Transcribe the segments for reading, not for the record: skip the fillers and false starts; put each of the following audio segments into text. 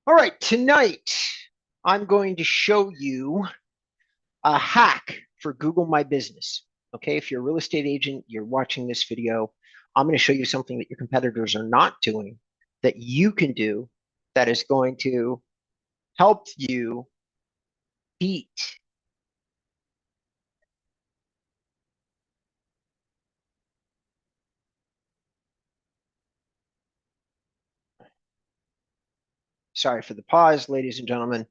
All right, tonight I'm going to show you a hack for Google My Business. Okay, if you're a real estate agent, you're watching this video, I'm going to show you something that your competitors are not doing that you can do that is going to help you beat. Sorry for the pause, ladies and gentlemen.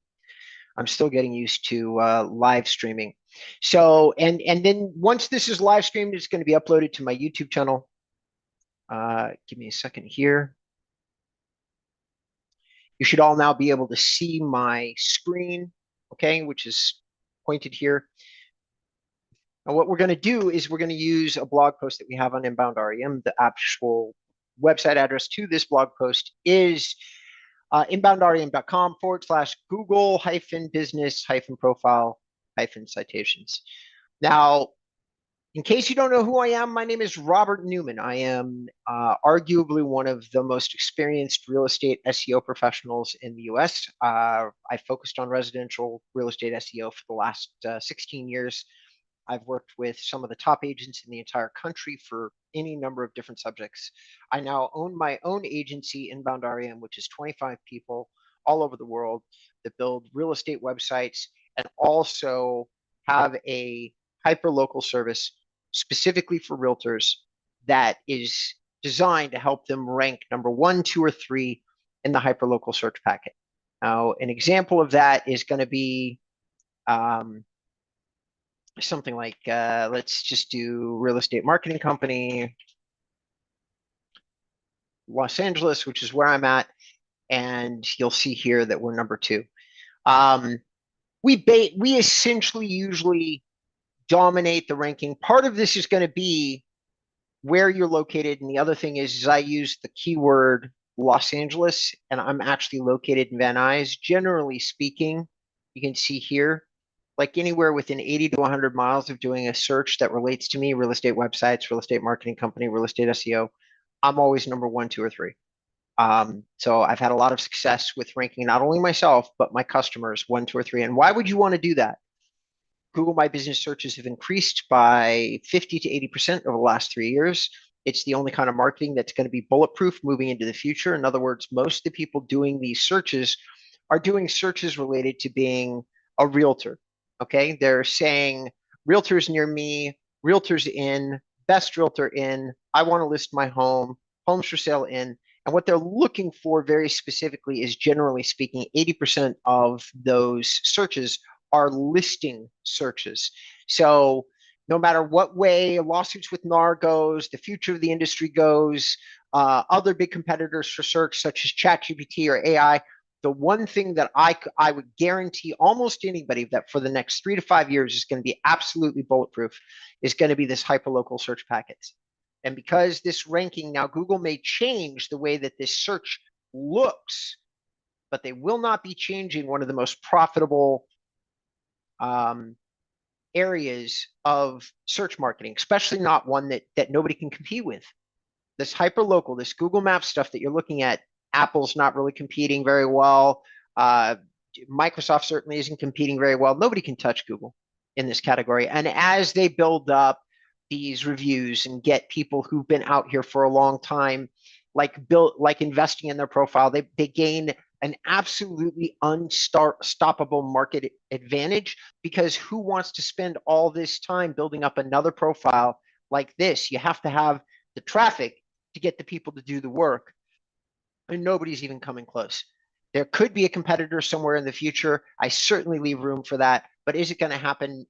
I'm still getting used to live streaming. So, and then once this is live streamed, it's going to be uploaded to my YouTube channel. Give me a second here. You should all now be able to see my screen, okay, which is pointed here. And what we're going to do is we're going to use a blog post that we have on InboundREM. The actual website address to this blog post is inboundrem.com/Google business profile citations. Now, in case you don't know who I am, my name is Robert Newman. I am arguably one of the most experienced real estate SEO professionals in the US. I focused on residential real estate SEO for the last 16 years. I've worked with some of the top agents in the entire country for any number of different subjects. I now own my own agency, InboundREM, which is 25 people all over the world that build real estate websites and also have a hyper-local service specifically for realtors that is designed to help them rank number 1, 2, or 3 in the hyperlocal search packet. Now, an example of that is going to be something like, let's just do real estate marketing company, Los Angeles, which is where I'm at. And you'll see here that we're number 2. We essentially usually dominate the ranking. Part of this is going to be where you're located. And the other thing is I use the keyword Los Angeles, and I'm actually located in Van Nuys. Generally speaking, you can see here, like anywhere within 80 to 100 miles of doing a search that relates to me, real estate websites, real estate marketing company, real estate SEO, I'm always number 1, 2, or 3. So I've had a lot of success with ranking not only myself, but my customers 1, 2, or 3. And why would you want to do that? Google My Business searches have increased by 50 to 80% over the last 3 years. It's the only kind of marketing that's going to be bulletproof moving into the future. In other words, most of the people doing these searches are doing searches related to being a realtor. Okay, they're saying realtors near me, realtors in, best realtor in, I want to list my home, homes for sale in. And what they're looking for very specifically is, generally speaking, 80% of those searches are listing searches. So no matter what way lawsuits with NAR goes, the future of the industry goes, other big competitors for search such as ChatGPT or AI, the one thing that I would guarantee almost anybody that for the next 3 to 5 years is going to be absolutely bulletproof is going to be this hyperlocal search packets. And because this ranking, now Google may change the way that this search looks, but they will not be changing one of the most profitable areas of search marketing, especially not one that nobody can compete with. This hyperlocal, this Google Maps stuff that you're looking at, Apple's not really competing very well. Microsoft certainly isn't competing very well. Nobody can touch Google in this category. And as they build up these reviews and get people who've been out here for a long time, like investing in their profile, they gain an absolutely unstoppable market advantage, because who wants to spend all this time building up another profile like this? You have to have the traffic to get the people to do the work, and nobody's even coming close. There could be a competitor somewhere in the future. I certainly leave room for that, but is it going to happen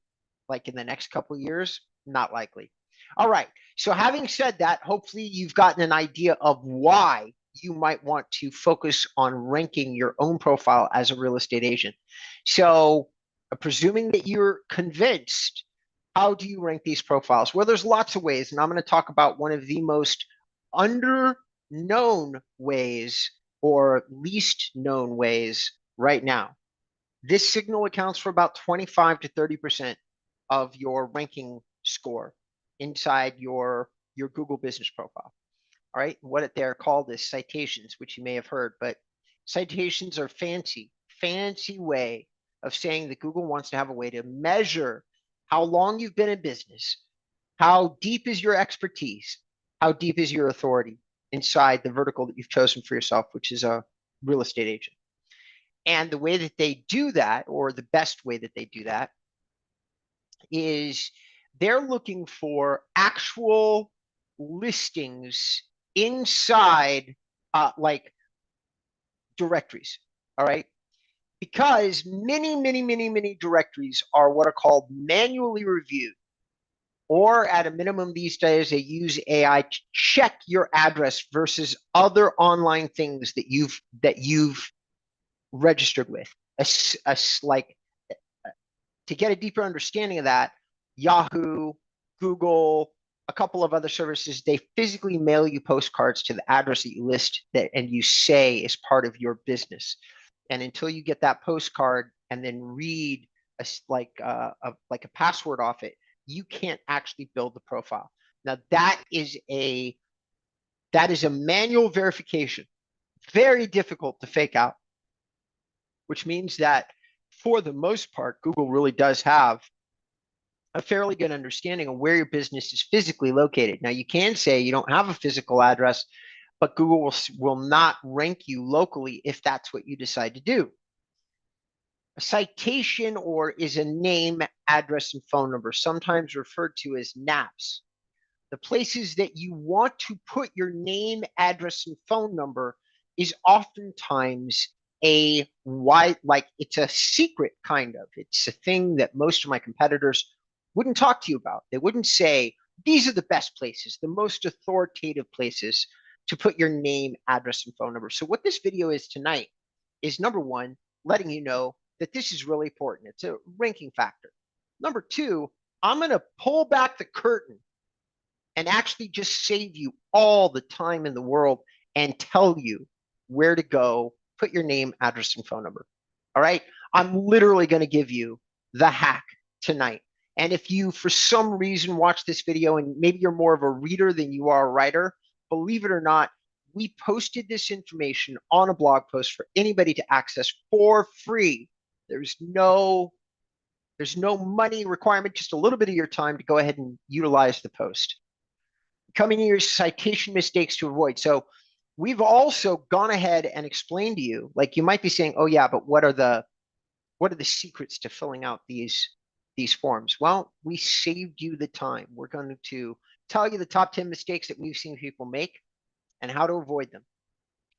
like in the next couple of years? Not likely. All right. So having said that, hopefully you've gotten an idea of why you might want to focus on ranking your own profile as a real estate agent. So presuming that you're convinced, how do you rank these profiles? Well, there's lots of ways, and I'm going to talk about one of the most under-known ways or least known ways right now. This signal accounts for about 25 to 30% of your ranking score inside your Google business profile. All right, what they're called is citations, which you may have heard, but Citations are fancy way of saying that Google wants to have a way to measure how long you've been in business, how deep is your expertise, how deep is your authority inside the vertical that you've chosen for yourself, which is a real estate agent. And the way that they do that, or the best way that they do that, is they're looking for actual listings inside like directories. All right. Because many directories are what are called manually reviewed, or at a minimum these days, they use AI to check your address versus other online things that you've registered with. Like to get a deeper understanding of that, Yahoo, Google, a couple of other services, they physically mail you postcards to the address that you list that and you say is part of your business. And until you get that postcard and then read like a password off it, you can't actually build the profile. Now that is a manual verification, very difficult to fake out, which means that for the most part, Google really does have a fairly good understanding of where your business is physically located. Now, you can say you don't have a physical address, but Google will not rank you locally if that's what you decide to do. A citation is a name, address, and phone number, sometimes referred to as NAPs. The places that you want to put your name, address, and phone number is oftentimes it's a secret kind of. It's a thing that most of my competitors wouldn't talk to you about. They wouldn't say, these are the best places, the most authoritative places to put your name, address, and phone number. So what this video is tonight is, number one, letting you know that this is really important. It's a ranking factor. Number two, I'm going to pull back the curtain and actually just save you all the time in the world and tell you where to go, put your name, address, and phone number. All right? I'm literally going to give you the hack tonight. And if you, for some reason, watch this video and maybe you're more of a reader than you are a writer, believe it or not, we posted this information on a blog post for anybody to access for free. There's no money requirement, just a little bit of your time to go ahead and utilize the post. Coming to your citation mistakes to avoid. So we've also gone ahead and explained to you, like you might be saying, oh yeah, but what are the secrets to filling out these forms? Well, we saved you the time. We're going to tell you the top 10 mistakes that we've seen people make and how to avoid them.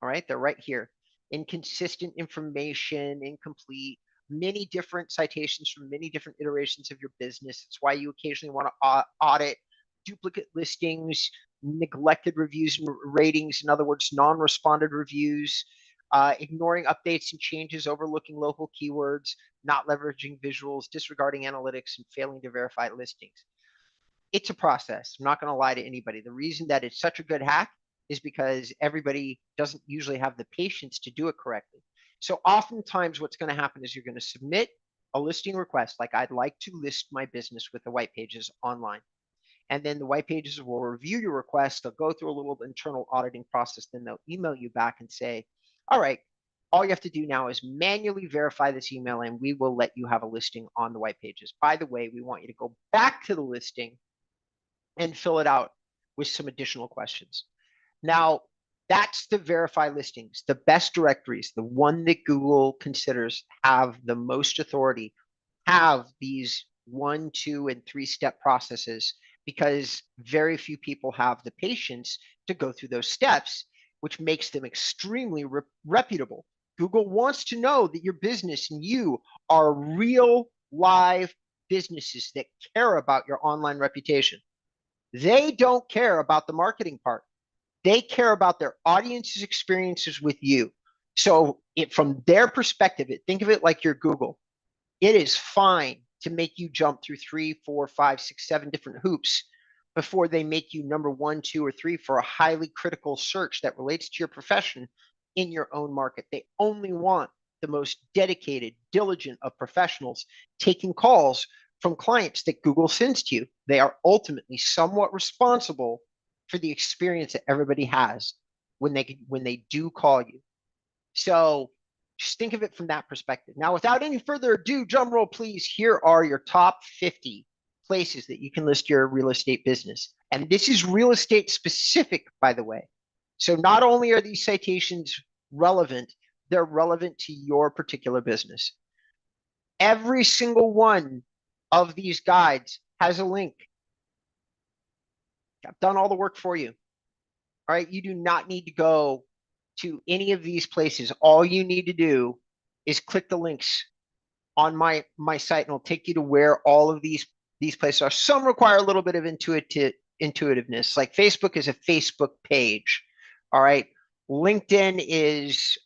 All right, they're right here. Inconsistent information, incomplete, many different citations from many different iterations of your business. It's why you occasionally want to audit duplicate listings, neglected reviews and ratings, in other words, non-responded reviews, ignoring updates and changes, overlooking local keywords, not leveraging visuals, disregarding analytics, and failing to verify listings. It's a process. I'm not going to lie to anybody. The reason that it's such a good hack is because everybody doesn't usually have the patience to do it correctly. So oftentimes what's going to happen is you're going to submit a listing request, like I'd like to list my business with the white pages online. And then the white pages will review your request. They'll go through a little internal auditing process. Then they'll email you back and say, all right, all you have to do now is manually verify this email and we will let you have a listing on the white pages. By the way, we want you to go back to the listing and fill it out with some additional questions. Now, that's the verify listings. The best directories, the one that Google considers have the most authority, have these 1, 2, and 3-step processes, because very few people have the patience to go through those steps, which makes them extremely reputable. Google wants to know that your business and you are real, live businesses that care about your online reputation. They don't care about the marketing part. They care about their audience's experiences with you. So from their perspective, think of it like your Google. It is fine to make you jump through 3, 4, 5, 6, 7 different hoops before they make you number 1, 2, or 3 for a highly critical search that relates to your profession in your own market. They only want the most dedicated, diligent of professionals taking calls from clients that Google sends to you. They are ultimately somewhat responsible for the experience that everybody has when they do call you. So just think of it from that perspective. Now, without any further ado, drum roll, please. Here are your top 50 places that you can list your real estate business. And this is real estate specific, by the way. So not only are these citations relevant, they're relevant to your particular business. Every single one of these guides has a link. I've done all the work for you. All right, you do not need to go to any of these places. All you need to do is click the links on my site, and it'll take you to where all of these places are. Some require a little bit of intuitiveness, like Facebook is a Facebook page. All right, LinkedIn is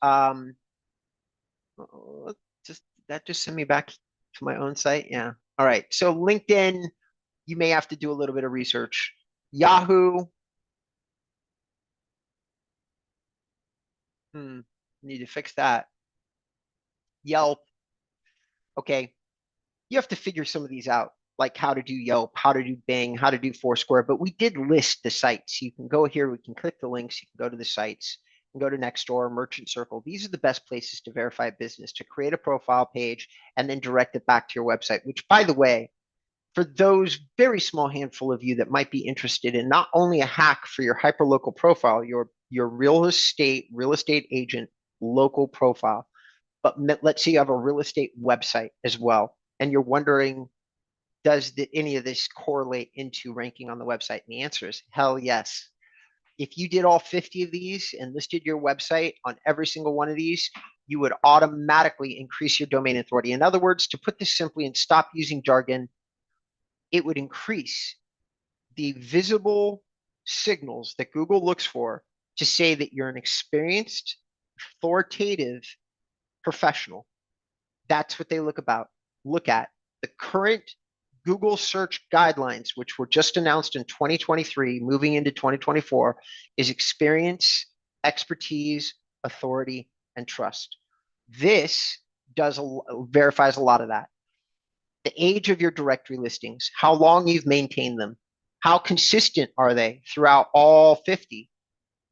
that just send me back to my own site. Yeah. All right. So LinkedIn, you may have to do a little bit of research. Yahoo. Need to fix that. Yelp. Okay. You have to figure some of these out, like how to do Yelp, how to do Bing, how to do Foursquare. But we did list the sites. You can go here. We can click the links. You can go to the sites. You can go to Nextdoor, Merchant Circle. These are the best places to verify business, to create a profile page, and then direct it back to your website, which, by the way, for those very small handful of you that might be interested in not only a hack for your hyperlocal profile, your real estate agent local profile, but let's say you have a real estate website as well, and you're wondering, does any of this correlate into ranking on the website? And the answer is hell yes. If you did all 50 of these and listed your website on every single one of these, you would automatically increase your domain authority. In other words, to put this simply and stop using jargon, it would increase the visible signals that Google looks for to say that you're an experienced, authoritative professional. That's what they look at. The current Google search guidelines, which were just announced in 2023, moving into 2024, is experience, expertise, authority, and trust. This verifies a lot of that. The age of your directory listings, how long you've maintained them, how consistent are they throughout all 50?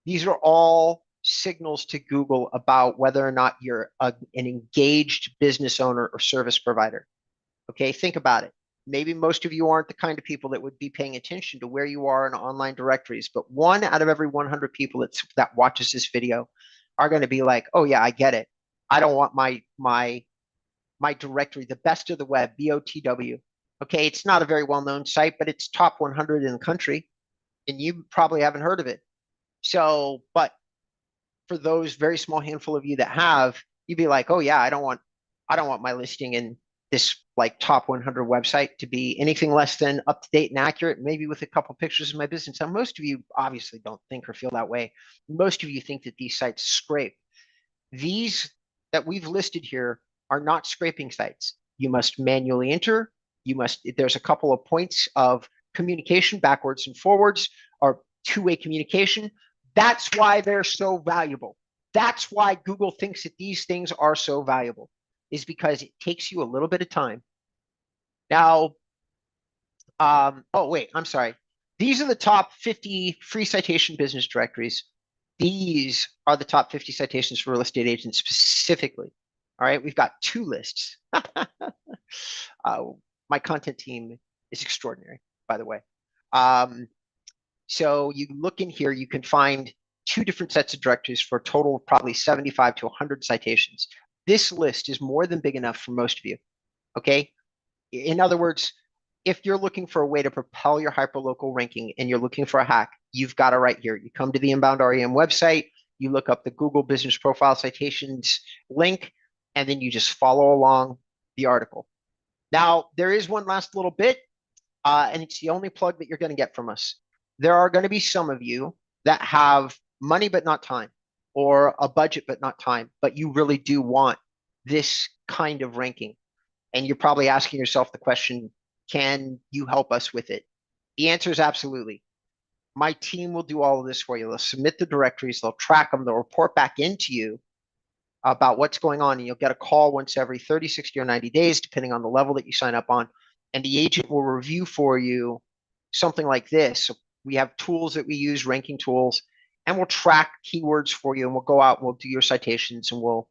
These are all signals to Google about whether or not you're an engaged business owner or service provider. Okay, think about it. Maybe most of you aren't the kind of people that would be paying attention to where you are in online directories, but 1 out of every 100 people that watches this video are going to be like, oh yeah, I get it. I don't want my directory, the best of the web, BOTW. Okay, it's not a very well-known site, but it's top 100 in the country, and you probably haven't heard of it. So, but for those very small handful of you that have, you'd be like, oh yeah, I don't want my listing in this like top 100 website to be anything less than up to date and accurate, maybe with a couple pictures of my business. Now, most of you obviously don't think or feel that way. Most of you think that these sites scrape. These that we've listed here are not scraping sites. You must manually enter. There's a couple of points of communication backwards and forwards, or two-way communication. That's why they're so valuable. That's why Google thinks that these things are so valuable, is because it takes you a little bit of time. Now, oh wait, I'm sorry. These are the top 50 free citation business directories. These are the top 50 citations for real estate agents specifically. All right, we've got 2 lists. My content team is extraordinary, by the way. So you look in here, you can find 2 different sets of directories for a total of probably 75 to 100 citations. This list is more than big enough for most of you, okay? In other words, if you're looking for a way to propel your hyperlocal ranking and you're looking for a hack, you've got it right here. You come to the InboundREM website, you look up the Google Business Profile Citations link, and then you just follow along the article. Now, there is one last little bit, and it's the only plug that you're going to get from us. There are going to be some of you that have money but not time, or a budget but not time, but you really do want this kind of ranking. And you're probably asking yourself the question, can you help us with it? The answer is absolutely. My team will do all of this for you. They'll submit the directories, they'll track them, they'll report back into you about what's going on, and you'll get a call once every 30, 60, or 90 days, depending on the level that you sign up on, and the agent will review for you something like this. So we have tools that we use, ranking tools, and we'll track keywords for you, and we'll go out and we'll do your citations, and we'll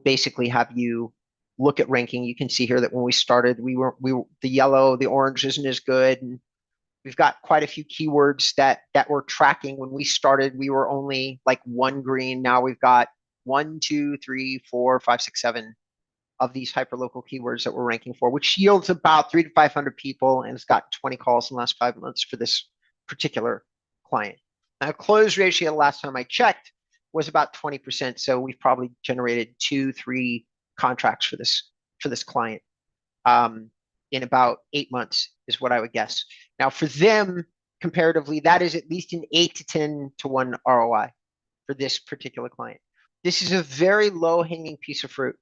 basically have you look at ranking. You can see here that when we started, we were the yellow, the orange isn't as good, and we've got quite a few keywords that we're tracking. When we started, we were only like one green. Now we've got 1, 2, 3, 4, 5, 6, 7 of these hyperlocal keywords that we're ranking for, which yields about 300 to 500 people, and it's got 20 calls in the last 5 months for this particular client. Now, close ratio the last time I checked was about 20%, so we've probably generated 2, 3 contracts for this client in about 8 months, is what I would guess. Now, for them, comparatively, that is at least an 8 to 10 to 1 ROI for this particular client. This is a very low-hanging piece of fruit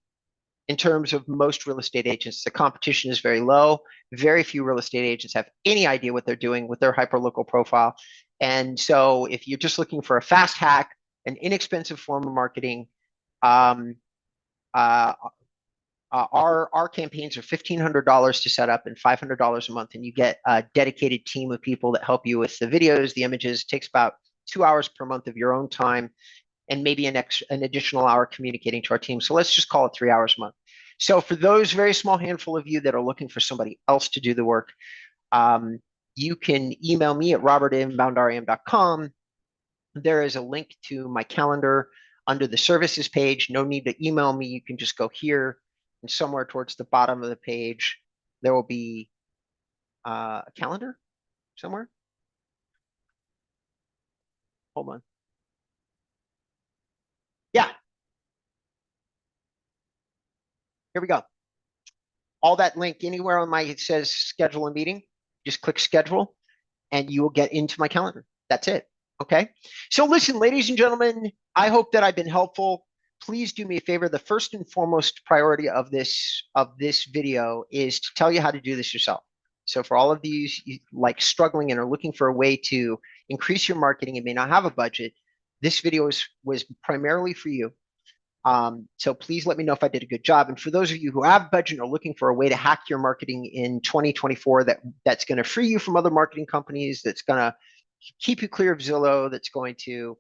in terms of most real estate agents. The competition is very low. Very few real estate agents have any idea what they're doing with their hyperlocal profile. And so if you're just looking for a fast hack, an inexpensive form of marketing, our campaigns are $1,500 to set up and $500 a month, and you get a dedicated team of people that help you with the videos, the images. It takes about 2 hours per month of your own time, and maybe an additional hour communicating to our team. So let's just call it 3 hours a month. So for those very small handful of you that are looking for somebody else to do the work, you can email me at robert@inboundrem.com. There is a link to my calendar under the services page. No need to email me. You can just go here, and somewhere towards the bottom of the page, there will be a calendar somewhere. Hold on. Yeah. Here we go. All that link anywhere on it says schedule a meeting, just click schedule and you will get into my calendar. That's it. Okay. So listen, ladies and gentlemen, I hope that I've been helpful. Please do me a favor. The first and foremost priority of this video is to tell you how to do this yourself. So for all of these like struggling and are looking for a way to increase your marketing and may not have a budget, this video was primarily for you. So please let me know if I did a good job. And for those of you who have budget and are looking for a way to hack your marketing in 2024 that's going to free you from other marketing companies, that's going to keep you clear of Zillow, that's going to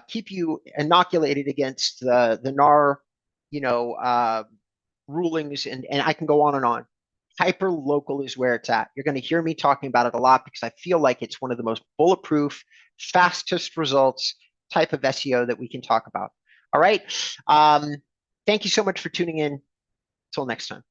keep you inoculated against the NAR, rulings, and I can go on and on. Hyper local is where it's at. You're going to hear me talking about it a lot because I feel like it's one of the most bulletproof, fastest results type of SEO that we can talk about. All right. Thank you so much for tuning in. Until next time.